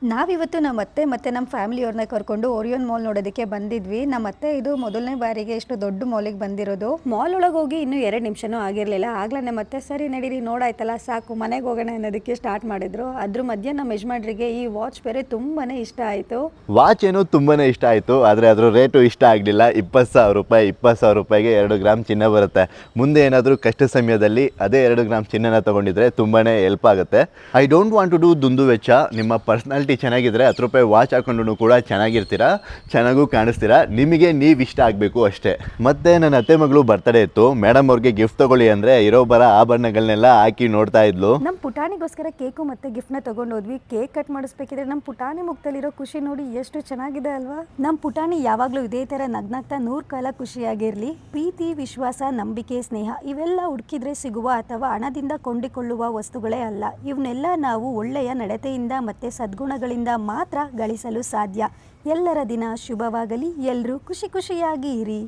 ನಾವಿವತ್ತು ನಮ್ಮ ಅತ್ತೆ ಮತ್ತು ನಮ್ಮ ಫ್ಯಾಮಿಲಿಯವ್ರನ್ನ ಕರ್ಕೊಂಡು ಓರಿಯನ್ ಮಾಲ್ ನೋಡೋದಕ್ಕೆ ಬಂದಿದ್ವಿ. ನಮ್ಮ ಅತ್ತೆ ಇದು ಮೊದಲನೇ ಬಾರಿಗೆ ಇಷ್ಟು ದೊಡ್ಡ ಮಾಲಿಗೆ ಬಂದಿರೋದು. ಮಾಲ್ ಒಳಗೆ ಹೋಗಿ ಇನ್ನೂ 2 ನಿಮಿಷನೂ ಆಗಿರಲಿಲ್ಲ. ಆಗಲೇ ನಮ್ಮ ಅತ್ತೆ ಸರಿ ನಡೀರಿ ನೋಡಾಯ್ತಲ್ಲ ಸಾಕು ಮನೆಗೆ ಹೋಗೋಣ ಅನ್ನೋದಕ್ಕೆ ಸ್ಟಾರ್ಟ್ ಮಾಡಿದ್ರು. ಅದ್ರ ಮಧ್ಯೆ ನಮ್ಮ ಯಜಮಾನ್ರಿಗೆ ಈ ವಾಚ್ ಬೇರೆ ತುಂಬಾ ಇಷ್ಟ ಆಯಿತು. ವಾಚ್ ಏನು ತುಂಬಾ ಇಷ್ಟ ಆಯಿತು, ಆದರೆ ಅದರ ರೇಟು ಇಷ್ಟ ಆಗಲಿಲ್ಲ. 20,000 ರೂಪಾಯಿ. 20,000 ರೂಪಾಯಿಗೆ 2 ಗ್ರಾಮ್ ಚಿನ್ನ ಬರುತ್ತೆ. ಮುಂದೆ ಏನಾದರೂ ಕಷ್ಟ ಸಮಯದಲ್ಲಿ ಅದೇ 2 ಗ್ರಾಮ್ ಚಿನ್ನನ ತೊಗೊಂಡಿದ್ರೆ ತುಂಬಾ ಹೆಲ್ಪ್ ಆಗುತ್ತೆ. I don't want to do ದುಂದು ವೆಚ್ಚ. ನಿಮ್ಮ ಪರ್ಸ್ನಾಲಿಟಿ ಚೆನ್ನಾಗಿದ್ರೆ 10 ರೂಪಾಯಿ ವಾಚ್ ಹಾಕೊಂಡು ಕೂಡ ಚೆನ್ನಾಗಿರ್ತೀರಾ, ಚೆನ್ನಾಗೂ ಕಾಣಿಸ್ತೀರಾ. ನಿಮಗೆ ನೀವು ಇಷ್ಟ ಆಗಬೇಕು ಅಷ್ಟೇ. ಮತ್ತೆ ನನ್ನ ಅತ್ತೆ ಮಗಳು ಬರ್ತಡೇ ಇತ್ತು. ಮೇಡಮ್ ಅವ್ರಿಗೆ ಗಿಫ್ಟ್ ತಗೊಳ್ಳಿ ಅಂದರೆ ಇರೋ ಬರೋ ಆಭರಣಗಳನ್ನೆಲ್ಲ ಹಾಕಿ ನೋಡ್ತಾ ಇದ್ಲು. ನಮ್ಮ ಪುಟಾಣಿಗೋಸ್ಕರ ಕೇಕು ಮತ್ತು ಗಿಫ್ಟ್ನ ತೊಗೊಂಡೋದ್ವಿ. ಕೇಕ್ ಕಟ್ ಮಾಡಿಸ್ಬೇಕಿದ್ರೆ ನಮ್ಮ ಪುಟಾಣಿ ಮುಖದಲ್ಲಿರೋ ಖುಷಿ ನೋಡಿ ಎಷ್ಟು ಚೆನ್ನಾಗಿದೆ ಅಲ್ವಾ. ನಮ್ಮ ಪುಟಾಣಿ ಯಾವಾಗಲೂ ಇದೇ ಥರ ನಗ್ನಗ್ತಾ 100 ಕಾಲ ಖುಷಿಯಾಗಿರಲಿ. ಪ್ರೀತಿ, ವಿಶ್ವಾಸ, ನಂಬಿಕೆ, ಸ್ನೇಹ ಇವೆಲ್ಲ ಹುಡುಕಿದ್ರೆ ಸಿಗುವ ಅಥವಾ ಹಣದಿಂದ ಕೊಂಡಿಕೊಳ್ಳುವ ವಸ್ತುಗಳೇ ಅಲ್ಲ. ಇವನ್ನೆಲ್ಲ ನಾವು ಒಳ್ಳೆಯ ನಡತೆಯಿಂದ ಮತ್ತು ಸದ್ಗುಣಗಳಿಂದ ಮಾತ್ರ ಗಳಿಸಲು ಸಾಧ್ಯ. ಎಲ್ಲರ ದಿನ ಶುಭವಾಗಲಿ. ಎಲ್ಲರೂ ಖುಷಿಯಾಗಿ ಇರಿ.